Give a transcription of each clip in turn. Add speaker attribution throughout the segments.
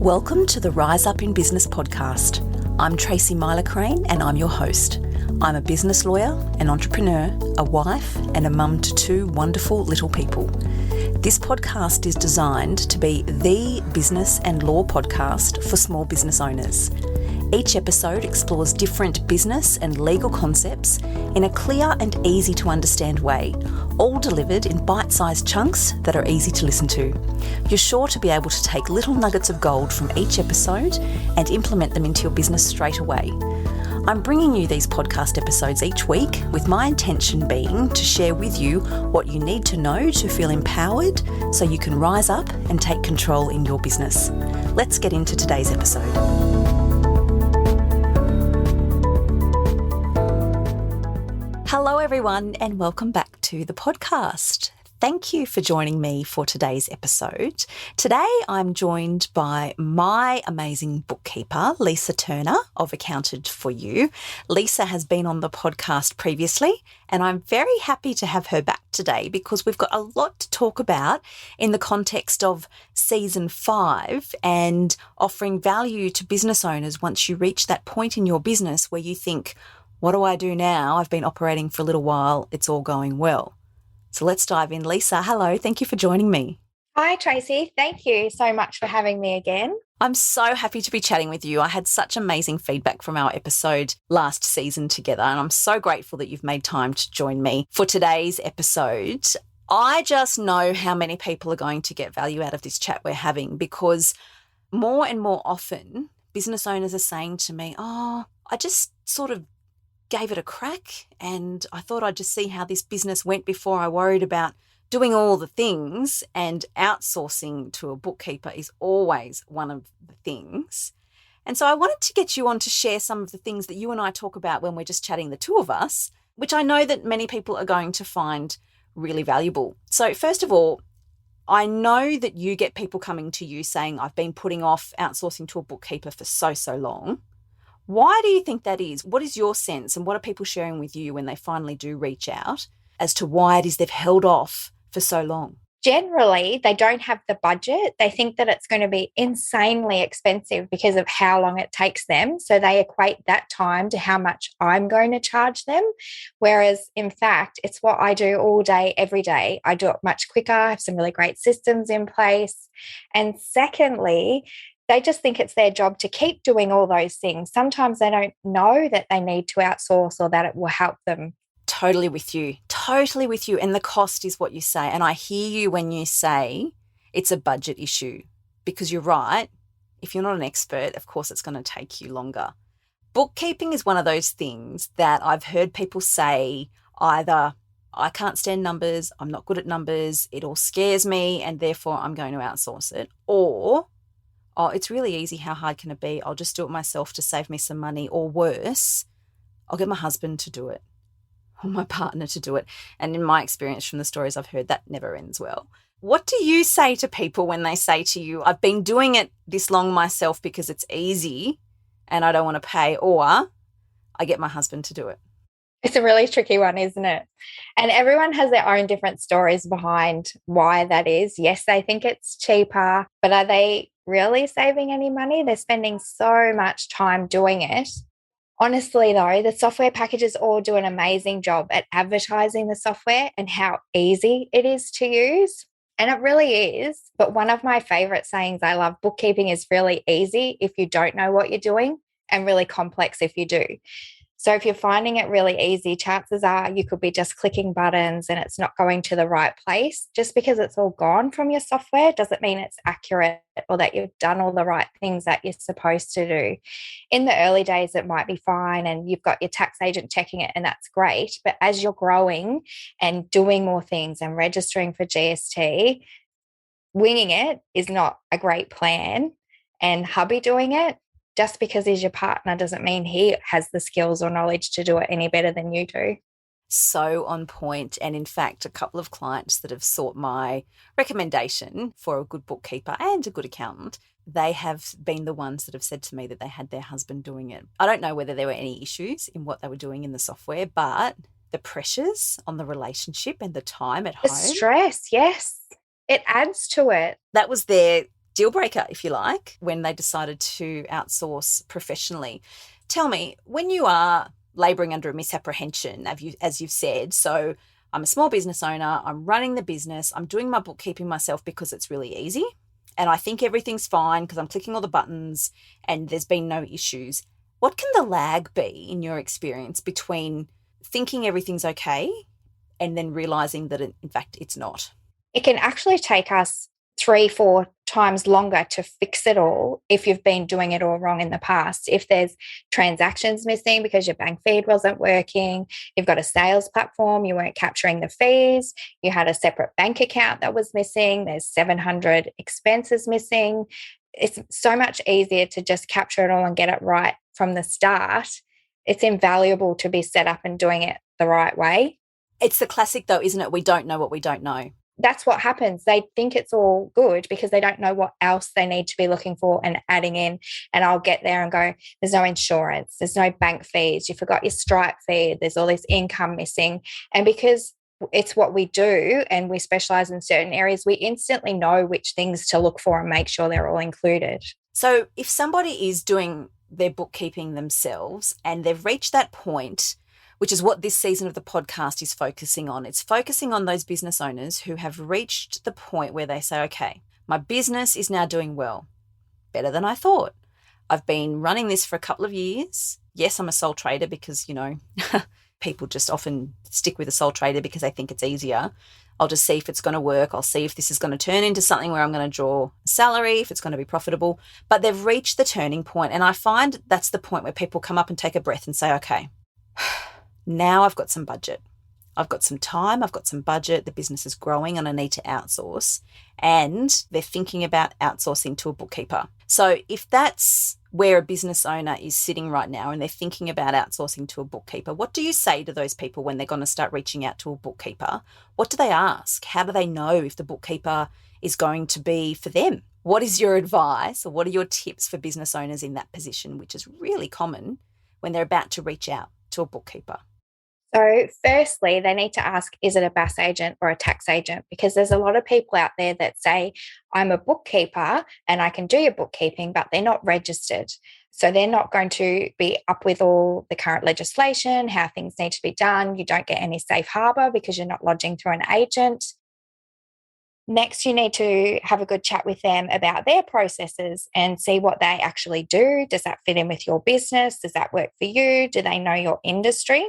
Speaker 1: Welcome to the Rise Up in Business podcast. I'm Tracy Myler Crane and I'm your host. I'm a business lawyer, an entrepreneur, a wife and a mum to two wonderful little people. This podcast is designed to be the business and law podcast for small business owners. Each episode explores different business and legal concepts in a clear and easy to understand way, all delivered in bite-sized chunks that are easy to listen to. You're sure to be able to take little nuggets of gold from each episode and implement them into your business straight away. I'm bringing you these podcast episodes each week with my intention being to share with you what you need to know to feel empowered so you can rise up and take control in your business. Let's get into today's episode. Hello everyone and welcome back to the podcast. Thank you for joining me for today's episode. Today I'm joined by my amazing bookkeeper, Lisa Turner of Accounted For You. Lisa has been on the podcast previously and I'm very happy to have her back today because we've got a lot to talk about in the context of season 5 and offering value to business owners once you reach that point in your business where you think, what do I do now? I've been operating for a little while. It's all going well. So let's dive in. Lisa, hello. Thank you for joining me.
Speaker 2: Hi, Tracy. Thank you so much for having me again.
Speaker 1: I'm so happy to be chatting with you. I had such amazing feedback from our episode last season together, and I'm so grateful that you've made time to join me for today's episode. I just know how many people are going to get value out of this chat we're having because more and more often business owners are saying to me, I just sort of gave it a crack and I thought I'd just see how this business went before I worried about doing all the things, and outsourcing to a bookkeeper is always one of the things. And so I wanted to get you on to share some of the things that you and I talk about when we're just chatting, the two of us, which I know that many people are going to find really valuable. So first of all, I know that you get people coming to you saying, I've been putting off outsourcing to a bookkeeper for so long. Why do you think that is? What is your sense and what are people sharing with you when they finally do reach out as to why it is they've held off for so long?
Speaker 2: Generally, they don't have the budget. They think that it's going to be insanely expensive because of how long it takes them. So they equate that time to how much I'm going to charge them. Whereas in fact, it's what I do all day, every day. I do it much quicker. I have some really great systems in place. And secondly, they just think it's their job to keep doing all those things. Sometimes they don't know that they need to outsource or that it will help them.
Speaker 1: Totally with you. And the cost is what you say. And I hear you when you say it's a budget issue because you're right. If you're not an expert, of course, it's going to take you longer. Bookkeeping is one of those things that I've heard people say either, I can't stand numbers, I'm not good at numbers, it all scares me, and therefore I'm going to outsource it. Or, it's really easy. How hard can it be? I'll just do it myself to save me some money. Or worse, I'll get my husband to do it or my partner to do it. And in my experience from the stories I've heard, that never ends well. What do you say to people when they say to you, I've been doing it this long myself because it's easy and I don't want to pay, or I get my husband to do it?
Speaker 2: It's a really tricky one, isn't it? And everyone has their own different stories behind why that is. Yes, they think it's cheaper, but are they really saving any money? They're spending so much time doing it. Honestly, though, the software packages all do an amazing job at advertising the software and how easy it is to use. And it really is. But one of my favorite sayings I love, bookkeeping is really easy if you don't know what you're doing and really complex if you do. So if you're finding it really easy, chances are you could be just clicking buttons and it's not going to the right place. Just because it's all gone from your software doesn't mean it's accurate or that you've done all the right things that you're supposed to do. In the early days, it might be fine and you've got your tax agent checking it and that's great. But as you're growing and doing more things and registering for GST, winging it is not a great plan. And hubby doing it, just because he's your partner doesn't mean he has the skills or knowledge to do it any better than you do.
Speaker 1: So on point. And in fact, a couple of clients that have sought my recommendation for a good bookkeeper and a good accountant, they have been the ones that have said to me that they had their husband doing it. I don't know whether there were any issues in what they were doing in the software, but the pressures on the relationship and the time at home.
Speaker 2: The stress, yes. It adds to it.
Speaker 1: That was their deal breaker, if you like, when they decided to outsource professionally. Tell me, when you are labouring under a misapprehension, as you've said, so I'm a small business owner, I'm running the business, I'm doing my bookkeeping myself because it's really easy, and I think everything's fine because I'm clicking all the buttons and there's been no issues. What can the lag be, in your experience, between thinking everything's okay and then realising that, in fact, it's not?
Speaker 2: It can actually take us 3-4 times longer to fix it all if you've been doing it all wrong in the past. If there's transactions missing because your bank feed wasn't working, you've got a sales platform, you weren't capturing the fees, you had a separate bank account that was missing, there's 700 expenses missing. It's so much easier to just capture it all and get it right from the start. It's invaluable to be set up and doing it the right way.
Speaker 1: It's the classic though, isn't it? We don't know what we don't know.
Speaker 2: That's what happens. They think it's all good because they don't know what else they need to be looking for and adding in. And I'll get there and go, there's no insurance, there's no bank fees, you forgot your Stripe feed, there's all this income missing. And because it's what we do and we specialize in certain areas, we instantly know which things to look for and make sure they're all included.
Speaker 1: So if somebody is doing their bookkeeping themselves and they've reached that point, which is what this season of the podcast is focusing on. It's focusing on those business owners who have reached the point where they say, okay, my business is now doing well, better than I thought. I've been running this for a couple of years. Yes, I'm a sole trader because, people just often stick with a sole trader because they think it's easier. I'll just see if it's going to work. I'll see if this is going to turn into something where I'm going to draw a salary, if it's going to be profitable. But they've reached the turning point, and I find that's the point where people come up and take a breath and say, okay, now I've got some budget. I've got some time. I've got some budget. The business is growing and I need to outsource. And they're thinking about outsourcing to a bookkeeper. So if that's where a business owner is sitting right now and they're thinking about outsourcing to a bookkeeper, what do you say to those people when they're going to start reaching out to a bookkeeper? What do they ask? How do they know if the bookkeeper is going to be for them? What is your advice, or what are your tips for business owners in that position, which is really common when they're about to reach out to a bookkeeper?
Speaker 2: So firstly, they need to ask, is it a BAS agent or a tax agent? Because there's a lot of people out there that say, I'm a bookkeeper and I can do your bookkeeping, but they're not registered. So they're not going to be up with all the current legislation, how things need to be done. You don't get any safe harbour because you're not lodging through an agent. Next, you need to have a good chat with them about their processes and see what they actually do. Does that fit in with your business? Does that work for you? Do they know your industry?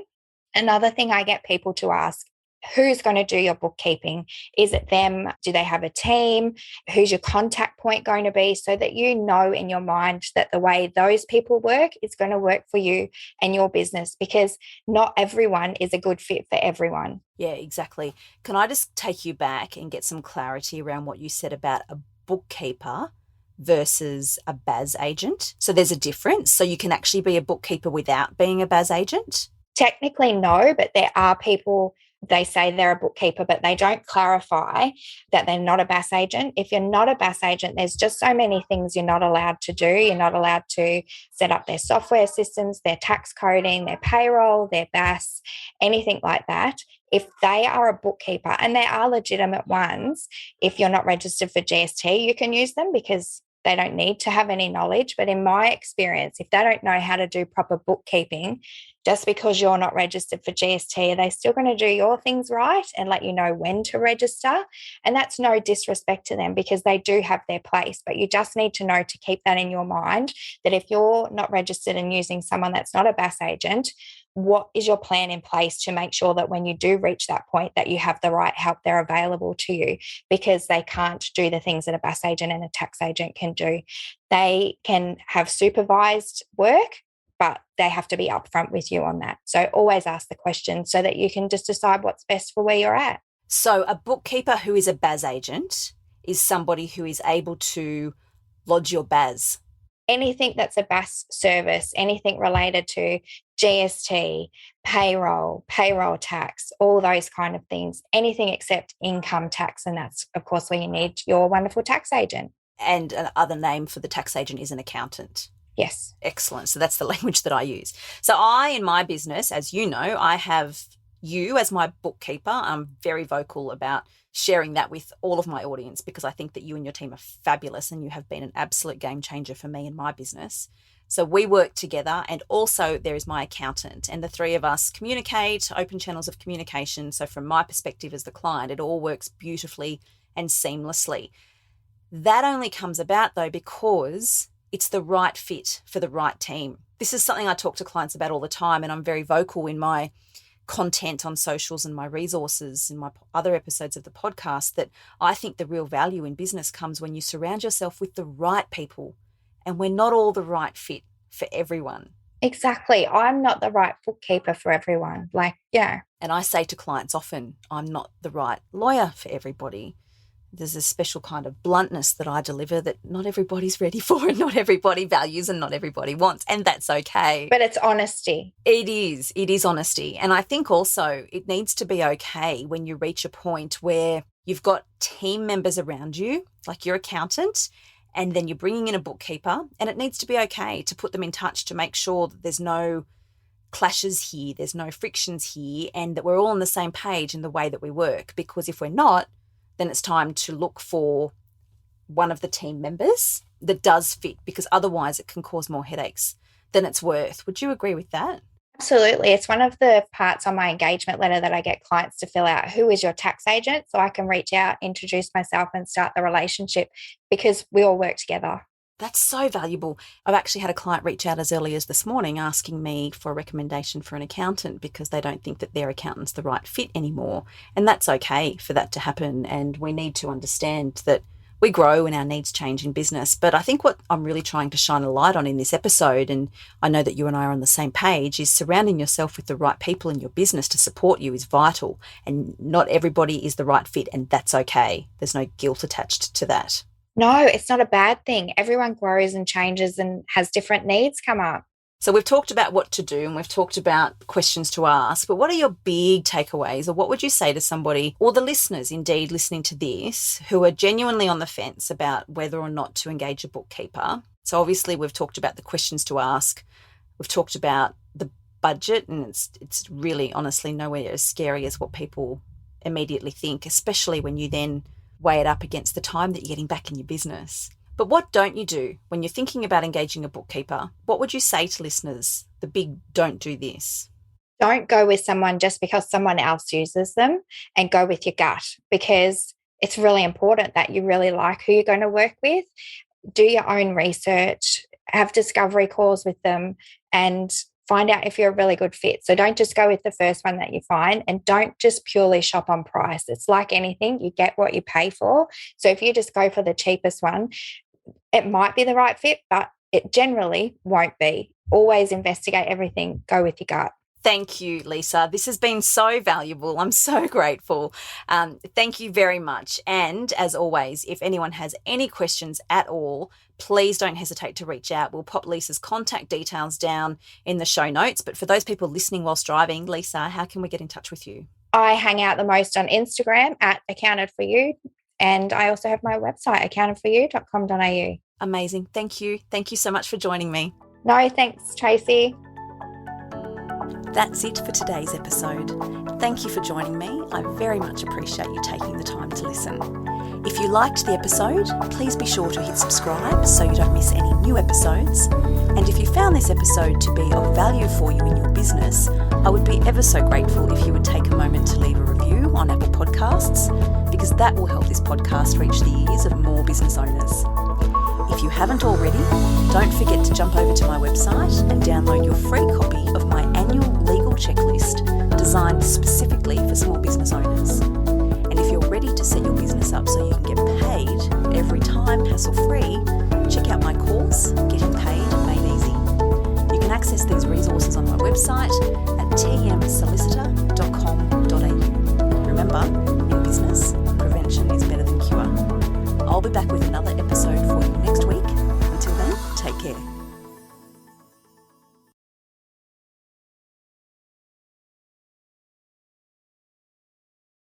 Speaker 2: Another thing I get people to ask, who's going to do your bookkeeping? Is it them? Do they have a team? Who's your contact point going to be? So that you know in your mind that the way those people work is going to work for you and your business, because not everyone is a good fit for everyone.
Speaker 1: Yeah, exactly. Can I just take you back and get some clarity around what you said about a bookkeeper versus a BAS agent? So there's a difference. So you can actually be a bookkeeper without being a BAS agent?
Speaker 2: Technically, no, but there are people, they say they're a bookkeeper, but they don't clarify that they're not a BAS agent. If you're not a BAS agent, there's just so many things you're not allowed to do. You're not allowed to set up their software systems, their tax coding, their payroll, their BAS, anything like that. If they are a bookkeeper, and they are legitimate ones, if you're not registered for GST, you can use them because they don't need to have any knowledge. But in my experience, if they don't know how to do proper bookkeeping, just because you're not registered for GST, are they still going to do your things right and let you know when to register? And that's no disrespect to them because they do have their place. But you just need to know to keep that in your mind, that if you're not registered and using someone that's not a BAS agent, what is your plan in place to make sure that when you do reach that point that you have the right help there available to you, because they can't do the things that a BAS agent and a tax agent can do. They can have supervised work, but they have to be upfront with you on that. So always ask the question so that you can just decide what's best for where you're at.
Speaker 1: So a bookkeeper who is a BAS agent is somebody who is able to lodge your BAS.
Speaker 2: Anything that's a BAS service, anything related to GST, payroll tax, all those kind of things, anything except income tax. And that's, of course, where you need your wonderful tax agent.
Speaker 1: And another name for the tax agent is an accountant.
Speaker 2: Yes.
Speaker 1: Excellent. So that's the language that I use. So I, in my business, as you know, I have you as my bookkeeper. I'm very vocal about sharing that with all of my audience because I think that you and your team are fabulous and you have been an absolute game changer for me and my business. So we work together, and also there is my accountant, and the three of us communicate, open channels of communication. So from my perspective as the client, it all works beautifully and seamlessly. That only comes about though because it's the right fit for the right team. This is something I talk to clients about all the time, and I'm very vocal in my content on socials and my resources in my other episodes of the podcast, that I think the real value in business comes when you surround yourself with the right people, and we're not all the right fit for everyone.
Speaker 2: Exactly. I'm not the right bookkeeper for everyone.
Speaker 1: And I say to clients often, I'm not the right lawyer for everybody. There's a special kind of bluntness that I deliver that not everybody's ready for, and not everybody values, and not everybody wants, and that's okay.
Speaker 2: But it's honesty.
Speaker 1: It is honesty. And I think also it needs to be okay when you reach a point where you've got team members around you, like your accountant, and then you're bringing in a bookkeeper, and it needs to be okay to put them in touch to make sure that there's no clashes here, there's no frictions here, and that we're all on the same page in the way that we work. Because if we're not, then it's time to look for one of the team members that does fit, because otherwise it can cause more headaches than it's worth. Would you agree with that?
Speaker 2: Absolutely. It's one of the parts on my engagement letter that I get clients to fill out. Who is your tax agent? So I can reach out, introduce myself, and start the relationship, because we all work together.
Speaker 1: That's so valuable. I've actually had a client reach out as early as this morning asking me for a recommendation for an accountant because they don't think that their accountant's the right fit anymore. And that's okay for that to happen. And we need to understand that we grow and our needs change in business. But I think what I'm really trying to shine a light on in this episode, and I know that you and I are on the same page, is surrounding yourself with the right people in your business to support you is vital. And not everybody is the right fit, and that's okay. There's no guilt attached to that.
Speaker 2: No, it's not a bad thing. Everyone grows and changes and has different needs come up.
Speaker 1: So we've talked about what to do, and we've talked about questions to ask, but what are your big takeaways, or what would you say to somebody, or the listeners indeed listening to this, who are genuinely on the fence about whether or not to engage a bookkeeper? So obviously we've talked about the questions to ask. We've talked about the budget, and it's really honestly nowhere as scary as what people immediately think, especially when you then weigh it up against the time that you're getting back in your business. But what don't you do when you're thinking about engaging a bookkeeper? What would you say to listeners? The big don't do this.
Speaker 2: Don't go with someone just because someone else uses them, and go with your gut, because it's really important that you really like who you're going to work with. Do your own research, have discovery calls with them, and find out if you're a really good fit. So don't just go with the first one that you find, and don't just purely shop on price. It's like anything, you get what you pay for. So if you just go for the cheapest one, it might be the right fit, but it generally won't be. Always investigate everything. Go with your gut.
Speaker 1: Thank you, Lisa. This has been so valuable. I'm so grateful. Thank you very much. And as always, if anyone has any questions at all, please don't hesitate to reach out. We'll pop Lisa's contact details down in the show notes. But for those people listening whilst driving, Lisa, how can we get in touch with you?
Speaker 2: I hang out the most on Instagram at Accounted For You. And I also have my website, accountedforyou.com.au.
Speaker 1: Amazing. Thank you. Thank you so much for joining me.
Speaker 2: No, thanks, Tracy.
Speaker 1: That's it for today's episode. Thank you for joining me. I very much appreciate you taking the time to listen. If you liked the episode, please be sure to hit subscribe so you don't miss any new episodes. And if you found this episode to be of value for you in your business, I would be ever so grateful if you would take a moment to leave a review on Apple Podcasts, because that will help this podcast reach the ears of more business owners. If you haven't already, don't forget to jump over to my website and download your free copy of my annual legal checklist designed specifically for small business owners. And if you're ready to set your business up so you can get paid every time hassle-free, check out my course, Getting Paid Made Easy. You can access these resources on my website at tmsolicitor.com.au. Remember, in business, prevention is better than cure. I'll be back with another episode for you next week. Until then, take care.